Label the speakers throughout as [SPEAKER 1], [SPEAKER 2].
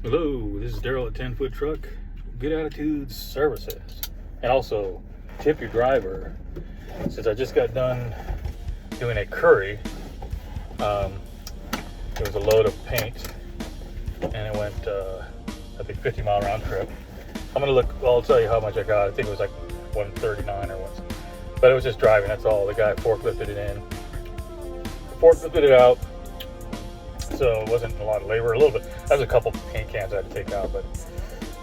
[SPEAKER 1] Hello, this is Daryl at 10 Foot Truck. Good Attitude Services. And also, tip your driver. Since I just got done doing a CURRI, it was a load of paint, and it went, I think, 50-mile round trip. I'll tell you how much I got. I think it was like 139 or what. But it was just driving, that's all. The guy forklifted it in. Forklifted it out. So it wasn't a lot of labor, a little bit. There was a couple paint cans I had to take out, but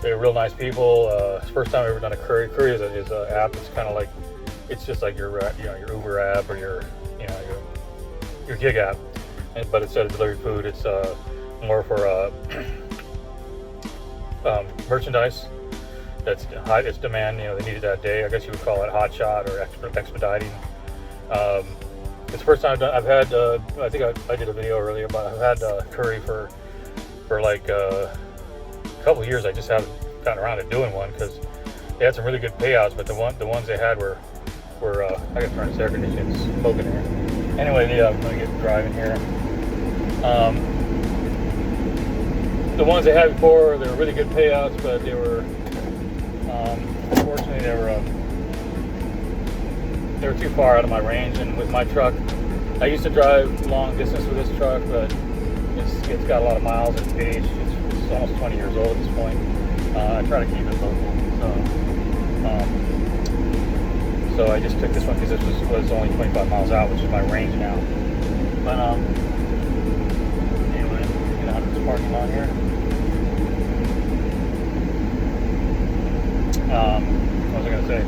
[SPEAKER 1] they were real nice people. First time I've ever done a CURRI. CURRI is an app. It's kind of like, it's just like your Uber app or your gig app, but instead of delivery food, it's more for merchandise that's high, it's demand. They need it that day. I guess you would call it hot shot or expediting. It's the first time I've had, I think I did a video earlier, but I've had CURRI for like a couple of years. I just haven't gotten around to doing one because they had some really good payouts, but the ones they had were I got to turn this air conditioning, it's smoking here. Anyway, I'm going to get driving here. The ones they had before, they were really good payouts, but they were, unfortunately, they were too far out of my range. And with my truck, I used to drive long distance with this truck, but it's got a lot of miles. It's aged. It's almost 20 years old at this point. I try to keep it local. So I just took this one because this was only 25 miles out, which is my range now. But anyway, get out of this parking lot here. What was I going to say?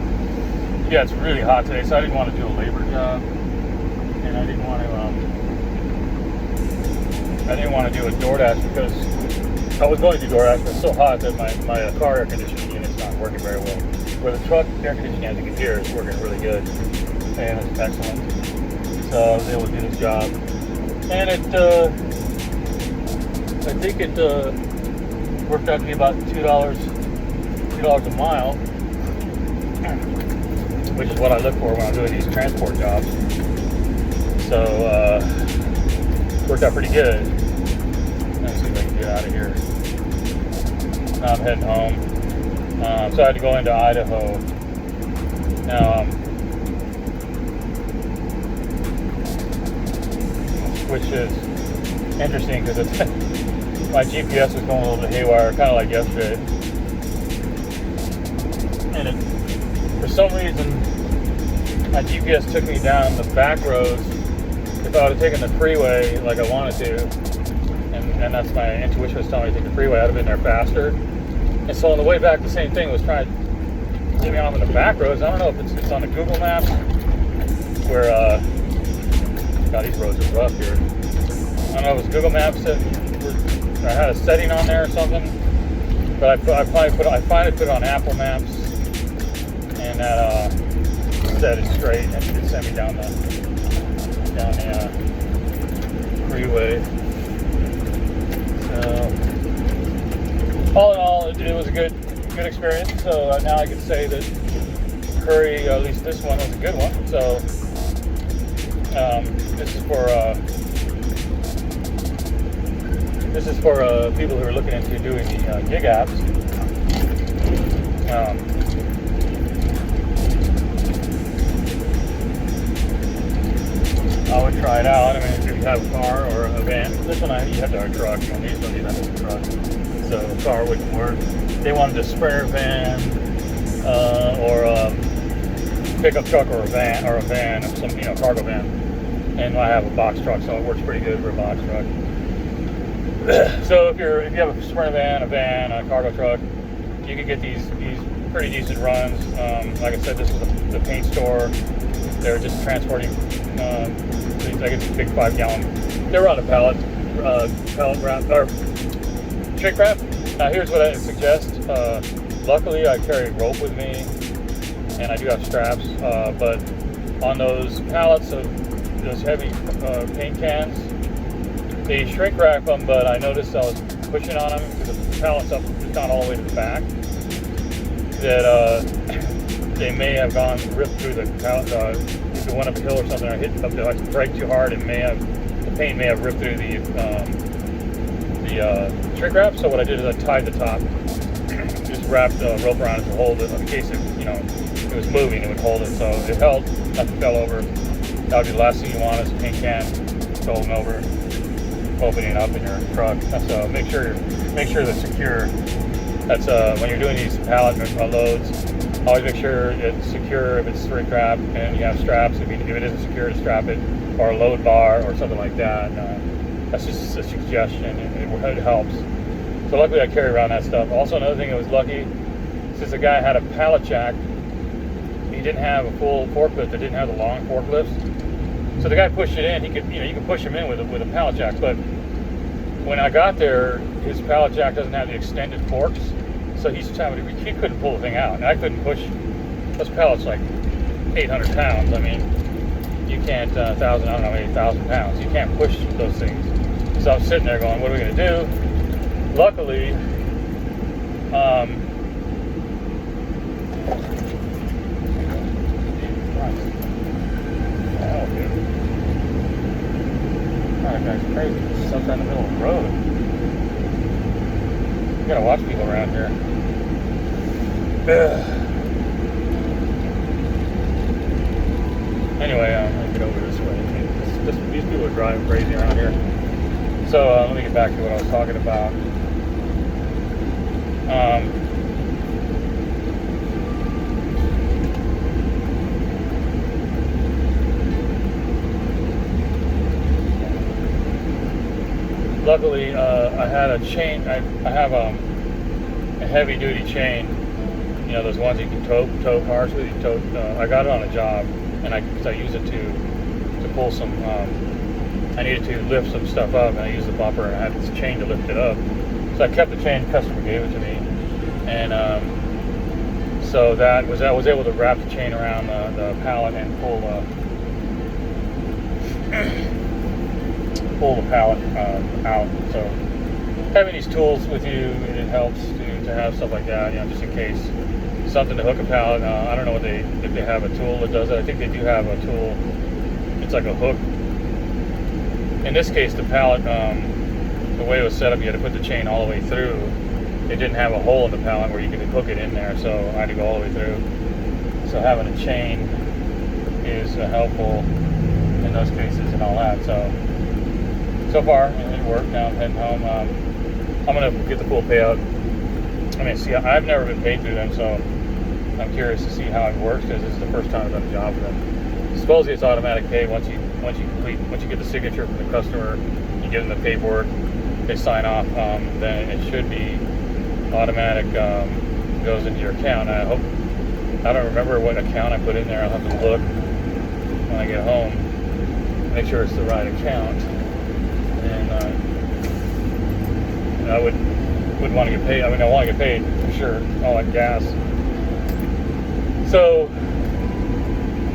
[SPEAKER 1] Yeah, it's really hot today, so I didn't want to do a labor job, and I didn't want to do a DoorDash because I was going to do DoorDash, but it's so hot that my car air conditioning unit's not working very well. Where the truck air conditioning, as you can hear, is working really good, and it's excellent. So I was able to do this job, and I think it worked out to be about $2 a mile, which is what I look for when I'm doing these transport jobs. So worked out pretty good. Let's see if I can get out of here. Now I'm heading home. So I had to go into Idaho. Now, which is interesting because my GPS was going a little bit haywire, kind of like yesterday. And for some reason, my GPS took me down the back roads. If I would have taken the freeway like I wanted to, and that's my intuition was telling me to take the freeway, I'd have been there faster. And so on the way back, the same thing was trying to get me off on the back roads. I don't know if it's on the Google Maps where, God, these roads are rough here. I don't know if it's Google Maps that I had a setting on there or something, but I finally put it on Apple Maps, and that set it straight and it sent me down the freeway. So all in all, it was a good experience. So now I can say that CURRI, at least this one, was a good one. So this is for people who are looking into doing the gig apps. I would try it out. I mean, if you have a car or a van, this one you have to have a truck. You don't need that as a truck, so a car wouldn't work. They wanted a sprinter van or a pickup truck or a van some cargo van. And I have a box truck, so it works pretty good for a box truck. So if you have a sprinter van, a cargo truck, you can get these pretty decent runs. Like I said, this is the paint store. They're just transporting I guess big 5-gallon. They were on a pallet wrap or shrink wrap. Now here's what I suggest. Luckily, I carry rope with me, and I do have straps. But on those pallets of those heavy paint cans, they shrink wrap them. But I noticed I was pushing on them because the pallet's up, it's not all the way to the back. That they may have ripped through the pallet. If it went up a hill or something, I hit up there, I brake too hard, and the paint may have ripped through the the shrink wrap. So what I did is I tied the top, just wrapped a rope around it to hold it in case it was moving, it would hold it. So it held, nothing fell over. That would be the last thing you want is a paint can falling over, opening up in your truck. So make sure they're secure. That's when you're doing these pallet loads, always make sure it's secure if it's shrink wrap, and you have straps if it isn't secure to strap it, or a load bar or something like that. That's just a suggestion. It helps. So luckily I carry around that stuff. Also, another thing that was lucky, since the guy had a pallet jack, he didn't have a full forklift that didn't have the long forklifts. So the guy pushed it in. He could, you can push him in with a pallet jack. But when I got there, his pallet jack doesn't have the extended forks, so he couldn't pull the thing out, and I couldn't push those pallets like 800 pounds. I mean, you can't 1,000 pounds. You can't push those things. So I'm sitting there going, what are we going to do? Luckily, alright guys, crazy. It's stuck in the middle of the road. You gotta watch people around here. Anyway, I'm gonna get over this way. These people are driving crazy around here. So let me get back to what I was talking about. Luckily, I had a chain. I have a heavy-duty chain. You know, those ones you can tow cars with. I got it on a job, and I use it to pull some. I needed to lift some stuff up, and I used the bumper, and I had this chain to lift it up. So I kept the chain. The customer gave it to me, and so I was able to wrap the chain around the pallet and pull the pallet out. So having these tools with you, it helps to have stuff like that, just in case something to hook a pallet. I don't know if they have a tool that does it. I think they do have a tool. It's like a hook. In this case, the pallet, the way it was set up, you had to put the chain all the way through. It didn't have a hole in the pallet where you could hook it in there, so I had to go all the way through. So having a chain is helpful in those cases and all that. So far, it worked. Now I'm heading home. I'm going to get the full payout. I mean, see, I've never been paid through them, so I'm curious to see how it works, because this is the first time I've done a job for them. Supposedly it's automatic pay once you get the signature from the customer, you give them the paperwork, they sign off, then it should be automatic, goes into your account. I don't remember what account I put in there. I'll have to look when I get home, make sure it's the right account. And I would want to get paid. I mean, I want to get paid for sure. All that gas. So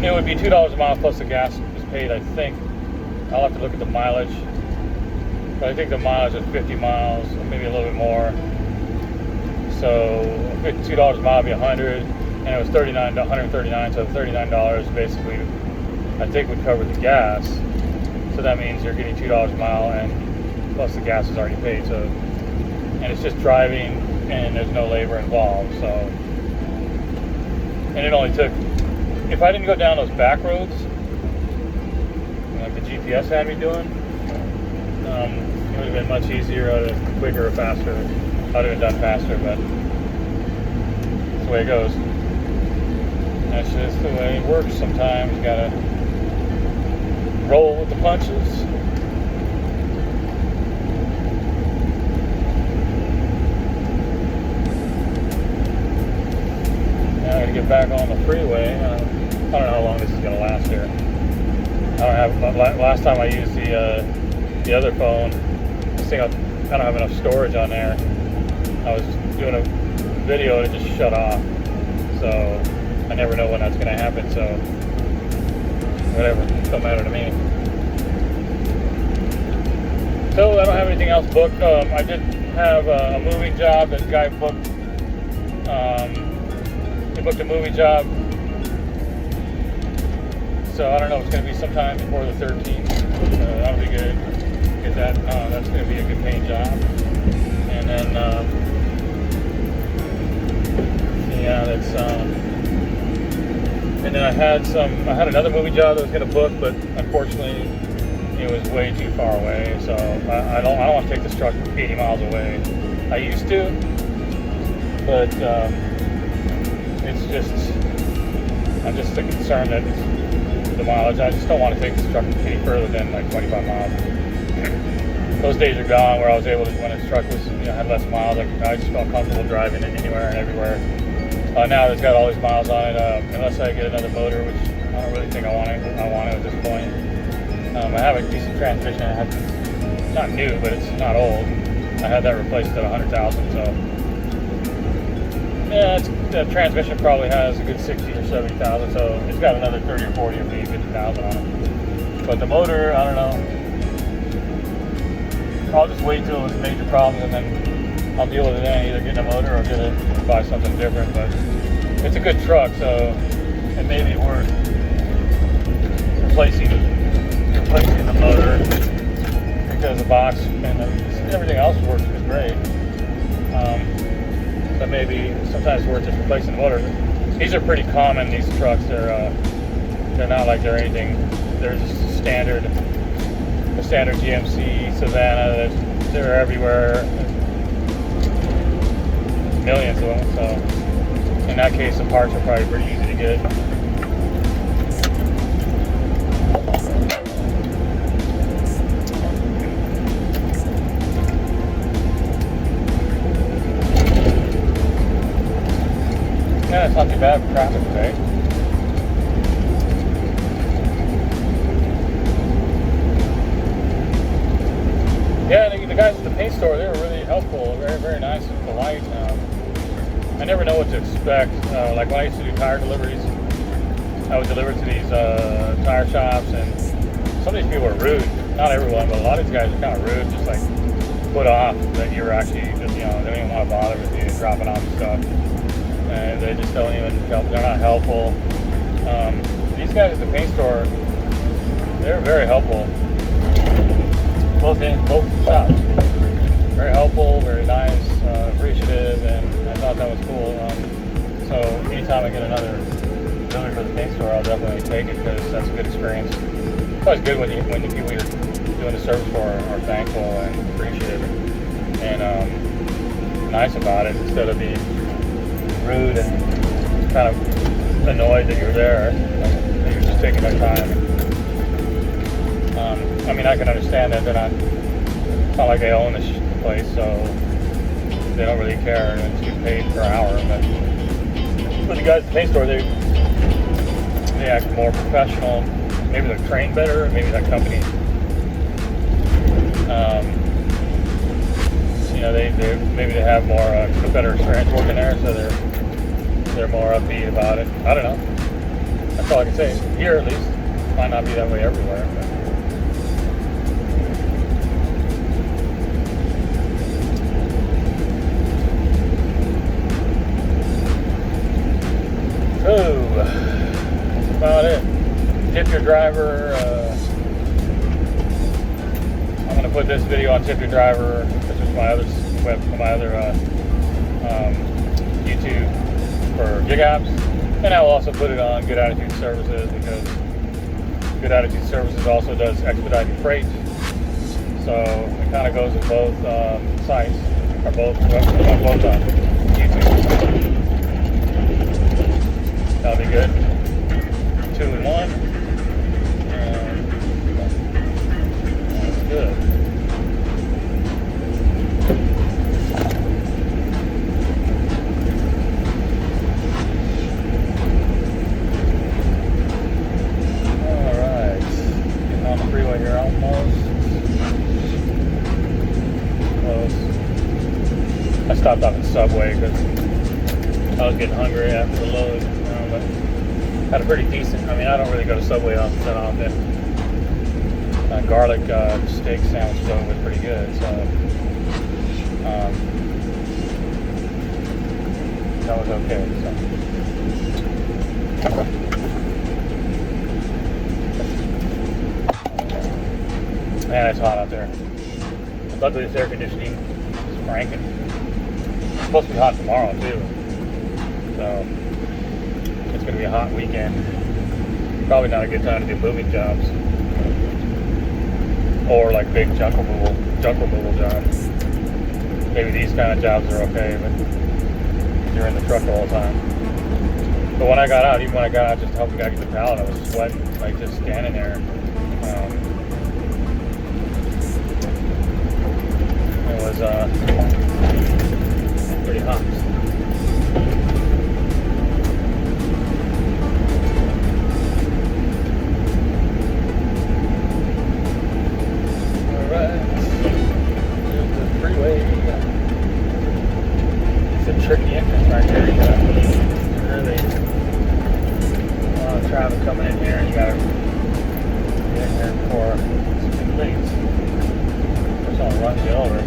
[SPEAKER 1] it would be $2 a mile plus the gas is paid. I think I'll have to look at the mileage, but I think the mileage is 50 miles, or maybe a little bit more. So $2 a mile would be 100, and it was $139. So $39 basically, I think, would cover the gas. So that means you're getting $2 a mile, and plus the gas is already paid. So, and it's just driving, and there's no labor involved. So, and it only took, if I didn't go down those back roads, like the GPS had me doing, it would have been much easier, quicker, or faster. I'd have been done faster, but that's the way it goes. That's just the way it works sometimes. You gotta roll with the punches. Now I gotta get back on the freeway. I don't know how long this is gonna last here. Last time I used the other phone, I don't have enough storage on there. I was doing a video and it just shut off. So I never know when that's gonna happen. So whatever, it don't matter to me. So I don't have anything else booked. I did have a moving job. This guy booked. He booked a moving job. So I don't know. It's going to be sometime before the 13th. That'll be good. Get that. That's going to be a good paying job. And then I had another movie job that I was going to book, but unfortunately it was way too far away. So I don't want to take this truck 80 miles away. I used to, but I'm just concerned that the mileage. I just don't want to take this truck any further than like 25 miles. Those days are gone where I was able to, when this truck was, had less miles, I just felt comfortable driving it anywhere and everywhere. Now it's got all these miles on it, unless I get another motor, which I don't really think I want it at this point. I have a decent transmission. It's not new, but it's not old. I had that replaced at 100,000, so yeah, the transmission probably has a good 60 or 70,000, so it's got another 30 or 40 or maybe 50,000 on it. But the motor, I don't know. I'll just wait till there's major problems and then I'll deal with it then, either getting a motor or buy something different. But it's a good truck, so it may be worth replacing the motor, because the box and everything else works great. But maybe sometimes it's worth just replacing the motor. These are pretty common, these trucks. They're not like they're anything. They're just the standard GMC Savannah. They're everywhere. Millions of them. So in that case, the parts are probably pretty easy to get. Yeah, it's not too bad for traffic today. Yeah, the guys at the paint store, they were really helpful, very, very nice and polite. I never know what to expect. Like when I used to do tire deliveries, I would deliver to these tire shops, and some of these people are rude. Not everyone, but a lot of these guys are kind of rude, just like put off that you're actually just, they don't even want to bother with you, dropping off stuff. And they just don't even help. They're not helpful. These guys at the paint store, they're very helpful. Both shops. Very helpful, very nice, appreciative, and I thought that was cool. So anytime I get another delivery for the paint store, I'll definitely take it, because that's a good experience. It's always good when the people you're doing the service for are thankful and appreciative and nice about it, instead of being rude and kind of annoyed that you're there, that you're just taking their time. I mean, I can understand that it's not like they own this place, so they don't really care, and it's getting paid per hour. But the guys at the paint store, they act more professional. Maybe they're trained better. Maybe that company, maybe they have more a better experience working there, so they're more upbeat about it. I don't know. That's all I can say. Here, at least, it might not be that way everywhere. But. Oh, that's about it. Tip your driver. I'm going to put this video on Tip Your Driver. This is my other YouTube for gig apps, and I will also put it on Good Attitude Services, because Good Attitude Services also does expedited freight. So it kind of goes with both sites, or both on YouTube. That'll be good. 2 in 1. And that's good. Alright. Getting on the freeway here almost. Close. I stopped off at Subway because I was getting hungry after the load. But had a pretty decent, I don't really go to Subway that often. Garlic steak sandwich though was pretty good, so that was okay. So. Man, it's hot out there. Luckily this air conditioning is cranking. It's supposed to be hot tomorrow too. So it's going to be a hot weekend. Probably not a good time to do moving jobs. Or like big junk removal jobs. Maybe these kind of jobs are okay, but you're in the truck the whole time. But when I got out, even when I got out just to help the guy get the pallet, I was sweating, like just standing there. It was pretty hot. Tricky entrance right here. You got really a lot of traffic coming in here, and you gotta get in here before it's complete. Just want to run you over.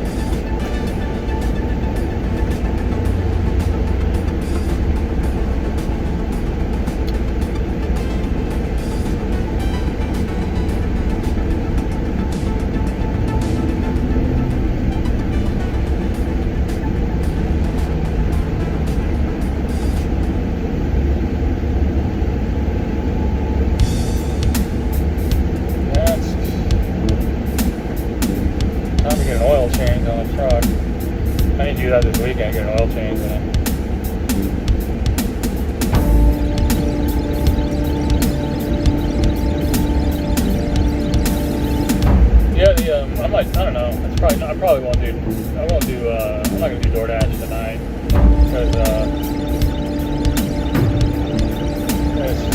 [SPEAKER 1] Change on the truck. I need to do that this weekend, get an oil change in it. Yeah, I don't know. I probably won't do. I'm not gonna do DoorDash tonight because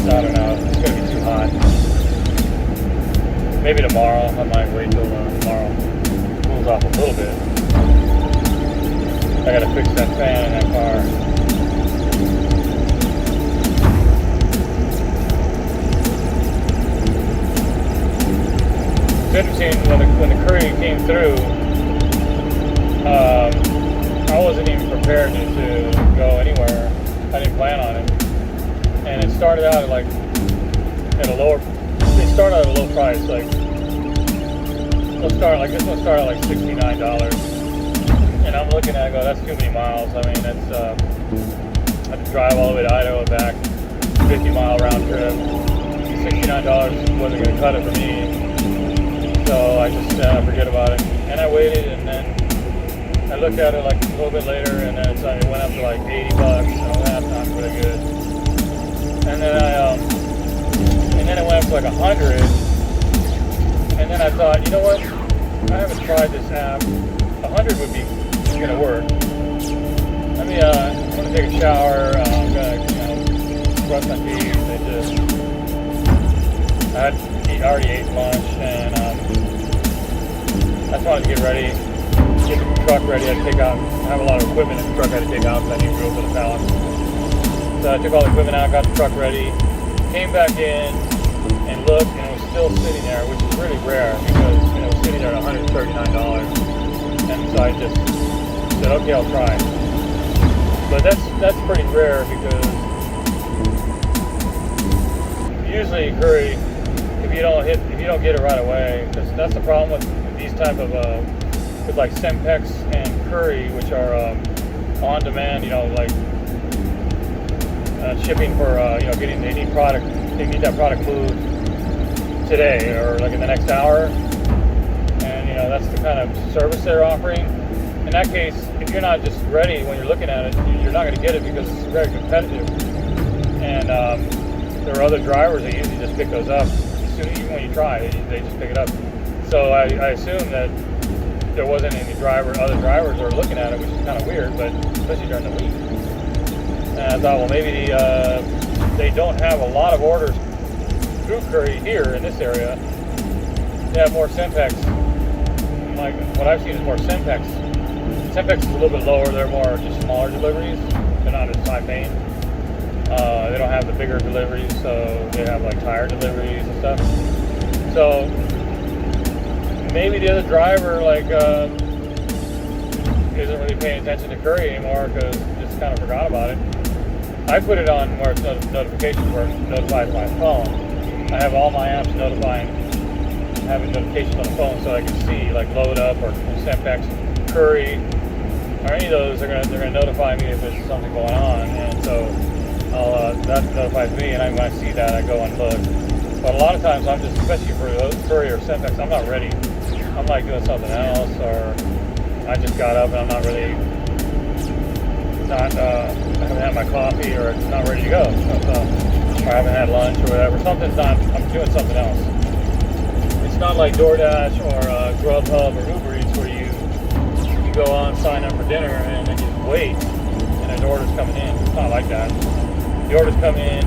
[SPEAKER 1] I don't know. It's gonna be too hot. Maybe tomorrow. I might wait till tomorrow. Off a little bit. I gotta fix that fan in that car. It's interesting when the CURRI came through. I wasn't even prepared to go anywhere. I didn't plan on it, and it started out at like at a lower. They started at a low price, like. This one started at like $69, and I'm looking at it, go, that's too many miles. I mean, that's I have to drive all the way to Idaho and back, 50-mile round trip. $69 wasn't going to cut it for me, so I just forget about it. And I waited, and then I looked at it like a little bit later, and then it went up to like $80. So that's not really good. And then it went up to like 100. And then I thought, you know what? I haven't tried this app. 100 would be gonna work. I'm gonna take a shower. I'm gonna, brush my teeth. I already ate lunch, and I just wanted to get ready, get the truck ready. I have a lot of equipment in the truck I had to take out because I need room for the pallet. So I took all the equipment out, got the truck ready, came back in, and looked, and it was still sitting there, which is really rare because it was sitting there at $139. And so I just said, okay, I'll try. But that's pretty rare because usually CURRI, if you don't get it right away, because that's the problem with these type of with like Sempex and CURRI, which are on demand, like shipping for getting they need that product moved today or like in the next hour, and that's the kind of service they're offering. In that case, if you're not just ready when you're looking at it, you're not going to get it because it's very competitive, and there are other drivers that usually just pick those up. Even when you try, they just pick it up. So I assume that there wasn't any other drivers that were looking at it, which is kind of weird, but especially during the week. And I thought, well, maybe they don't have a lot of orders through CURRI here in this area. They have more Sempex. Like what I've seen is more Sempex. Sempex is a little bit lower. They're more just smaller deliveries. They're not as high paying. They don't have the bigger deliveries, so they have like tire deliveries and stuff. So maybe the other driver isn't really paying attention to CURRI anymore because just kind of forgot about it. I put it on where it's notifications where it notifies my phone. I have all my apps having notifications on the phone so I can see like Load Up or Sempex, CURRI, or any of those. They're gonna notify me if there's something going on, and so that notifies me, and when I see that, I go and look. But a lot of times, I'm just, especially for CURRI or Semtex, I'm not ready. I'm like doing something else, or I just got up and I'm not really, I haven't had my coffee, or not ready to go, or I haven't had lunch or whatever. Something's not, I'm doing something else. It's not like DoorDash or Grubhub or Uber Eats where you go on, sign up for dinner, and then you just wait, and an order's coming in. It's not like that. The orders come in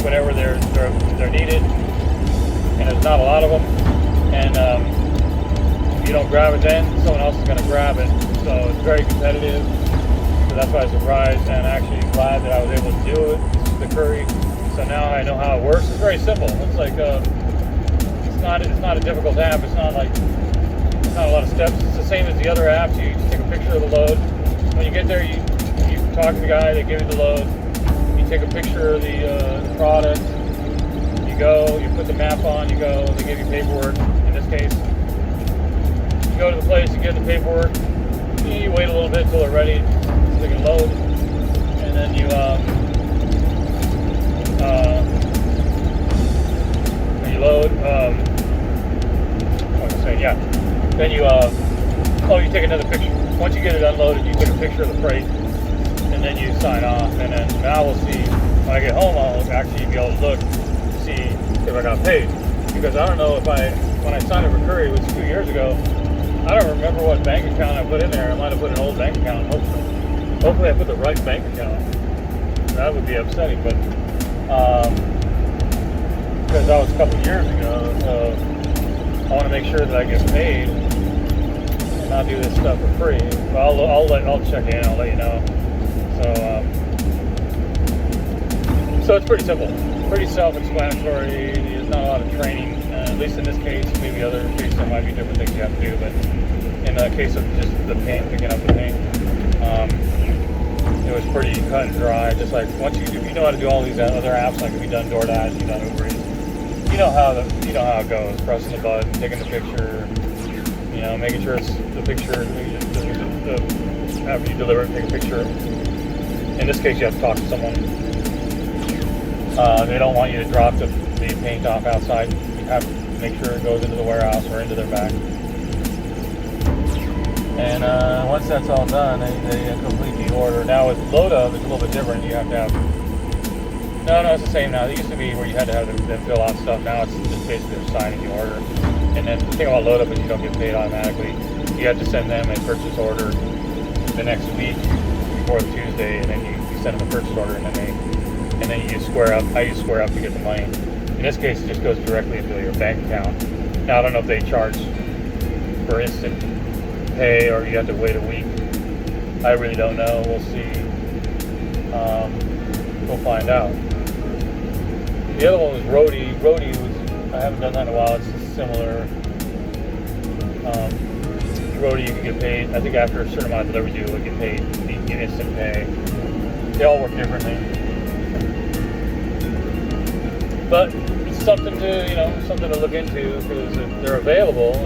[SPEAKER 1] whenever they're needed, and there's not a lot of them. And if you don't grab it then, someone else is going to grab it. So it's very competitive. So that's why I was surprised, and actually glad that I was able to do it, the CURRI. So now I know how it works. It's very simple. It's like it's not a difficult app. It's not like not a lot of steps. It's the same as the other apps. You just take a picture of the load. When you get there, you talk to the guy. They give you the load. You take a picture of the product. You go. You put the map on. You go. They give you paperwork. In this case, you go to the place. You get the paperwork. You wait a little bit until they're ready, so they can load, and then you load. What was I saying? Yeah. Then you you take another picture. Once you get it unloaded, you take a picture of the freight, and then you sign off. And then now we'll see, when I get home, I'll actually be able to look to see if I got paid. Because I don't know if when I signed up for CURRI, which was 2 years ago, I don't remember what bank account I put in there. I might have put an old bank account. Hopefully I put the right bank account. That would be upsetting, but because that was a couple of years ago, so I want to make sure that I get paid and not do this stuff for free. But I'll check in. I'll let you know. So it's pretty simple, pretty self-explanatory. There's not a lot of training. At least in this case, maybe other cases there might be different things you have to do. But in the case of just the paint, picking up the paint, it was pretty cut and dry. Just like once if you know how to do all these other apps, like if you've done DoorDash, you've done Uber Eats, you know how it goes. Pressing the button, taking the picture, making sure it's the picture. After you deliver it, take a picture. In this case, you have to talk to someone. They don't want you to drop the paint off outside. You have to make sure it goes into the warehouse or into their bag. And once that's all done, they complete the order. Now with load up, it's a little bit different. You have to have. No, it's the same now. It used to be where you had to have them fill out stuff. Now it's just basically they're signing the order. And then the thing about load up is you don't get paid automatically. You have to send them a purchase order the next week before the Tuesday, and then you send them a purchase order, and then you use Square Up. I use Square Up to get the money. In this case, it just goes directly into your bank account. Now I don't know if they charge for instant pay or you have to wait a week. I really don't know. We'll see. We'll find out. The other one was Roadie. Roadie was, I haven't done that in a while. It's similar. Roadie, you can get paid. I think after a certain amount of deliveries, you would get paid. You get instant pay. They all work differently. But it's something to look into, because if they're available, I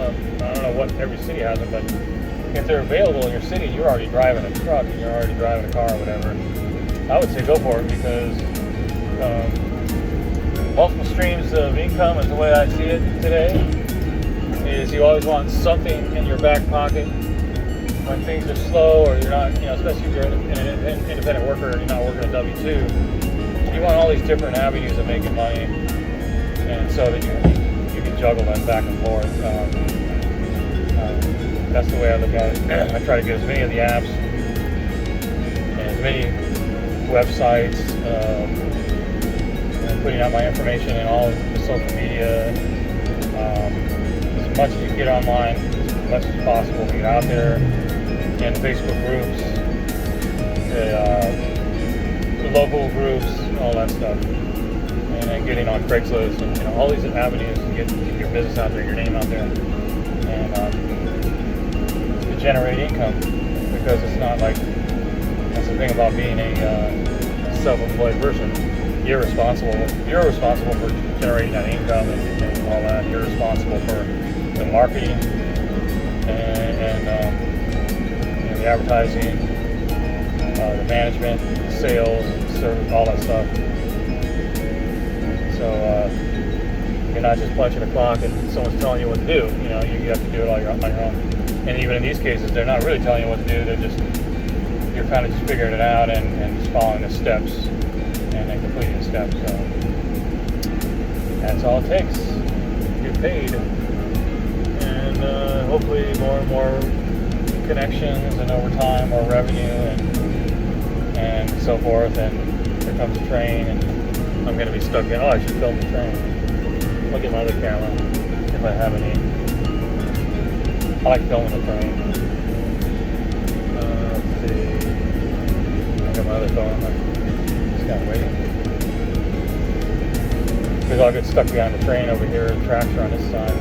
[SPEAKER 1] don't know what every city has them, but if they're available in your city, you're already driving a truck and you're already driving a car or whatever, I would say go for it, because multiple streams of income is the way I see it today. Is you always want something in your back pocket when things are slow, or you're not, especially if you're an independent worker and you're not working a W-2. You want all these different avenues of making money, and so that you can juggle them back and forth. That's the way I look at it. I try to get as many of the apps and as many websites, and putting out my information in all the social media. As much as you can get online, as much as possible to get out there, and Facebook groups, the local groups, all that stuff, and then getting on Craigslist, and all these avenues to get your business out there, your name out there, and to generate income, because it's not like, that's the thing about being a self-employed person. You're responsible for generating that income and all that. You're responsible for the marketing and the advertising, the management, sales, service, all that stuff. So you're not just punching a clock and someone's telling you what to do. You know, you have to do it all on your own. And even in these cases, they're not really telling you what to do. You're kind of just figuring it out and just following the steps and then completing the steps. So that's all it takes. Get paid, and hopefully more and more connections, and over time more revenue, and so forth. And here comes the train, and I'm going to be stuck in. Oh, I should film the train. Look at my other camera if I have any. I like filming the train. Let's see. I got my other phone. I'm just kind of waiting. Because I'll get stuck behind the train over here. The tracks are on this side.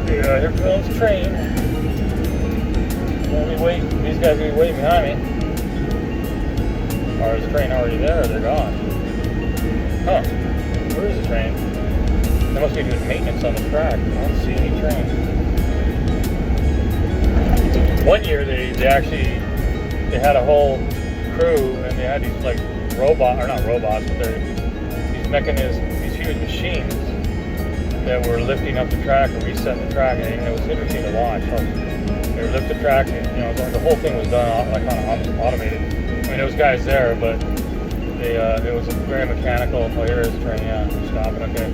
[SPEAKER 1] Yeah, here comes the train. These guys are going to be waiting behind me. Or is the train already there, or they're gone? Huh. Where is the train? They must be doing maintenance on the track. I don't see any train. One year they had a whole crew, and they had these like not robots, but they're these huge machines that were lifting up the track and resetting the track, and it was interesting to watch. They would lift the track, and the whole thing was done like kind of automated. I mean, there was guys there, but it was very mechanical. Oh, here is the train. Yeah, stopping. Okay.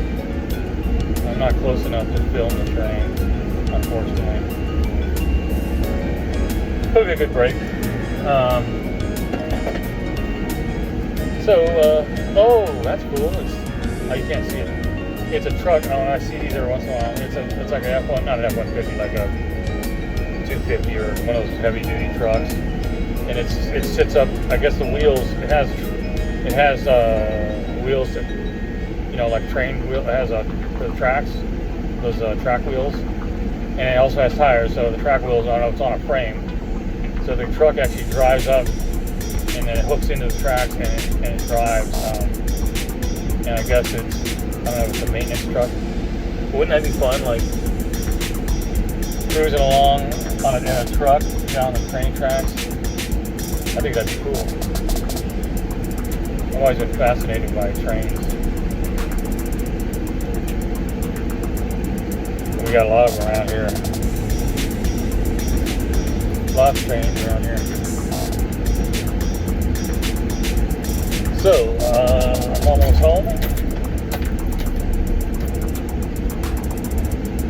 [SPEAKER 1] I'm not close enough to film the train, unfortunately. It'll be a good break. Oh, that's cool. You can't see it. It's a truck. Oh, I see these every once in a while. It's like an F1, not an F-150, like a 250 or one of those heavy-duty trucks. And it sits up. I guess the wheels. It has wheels that, like train wheel. It has the tracks, those track wheels, and it also has tires. So the track wheels it's on a frame. So the truck actually drives up, and then it hooks into the tracks, and it drives. And I guess it's a maintenance truck. Wouldn't that be fun? Like cruising along in a truck down the train tracks. I think that'd be cool. I've always been fascinated by trains. We got a lot of them around here. Lots of trains around here. So, I'm almost home.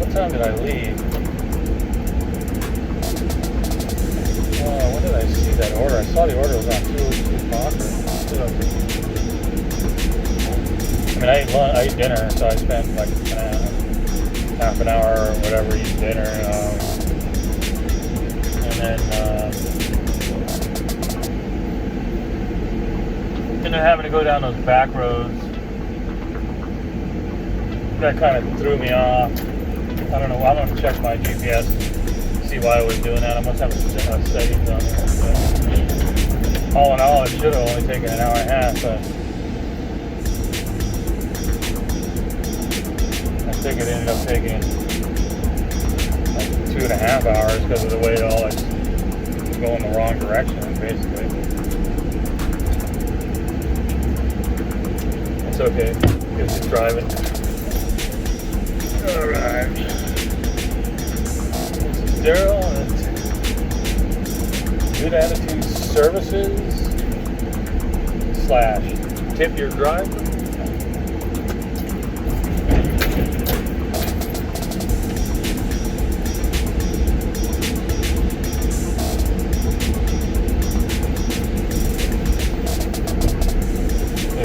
[SPEAKER 1] What time did I leave? When did I see that order? I saw the order was on 2 o'clock. I mean, I ate dinner, so I spent like half an hour or whatever eating dinner. And then having to go down those back roads, that kind of threw me off. I don't know. I'm going to check my GPS, see why I was doing that. I must have a settings on there. But all in all, it should have only taken an hour and a half, but I think it ended up taking like 2.5 hours because of the way it all is going the wrong direction, basically. It's okay. It's just driving. Alright. This is Daryl at Good Attitude Services / Tip Your Driver.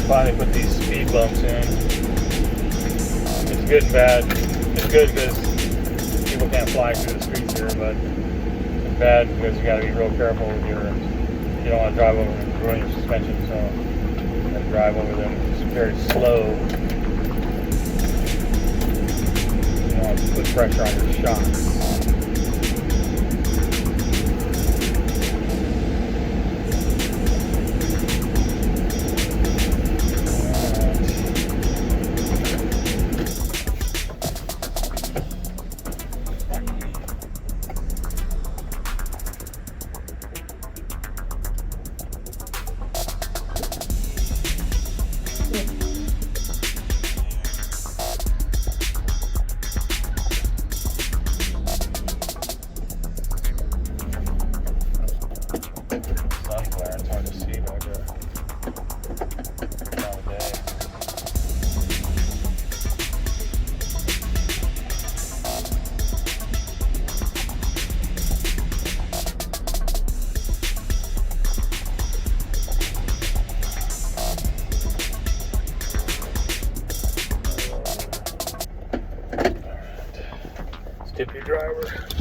[SPEAKER 1] Finally put these speed bumps in. It's good and bad. It's good because people can't fly through the streets here, but it's bad because you got to be real careful with you don't want to drive over and ruin your suspension, so you got to drive over them just very slow. You don't want to put pressure on your shocks.
[SPEAKER 2] driver.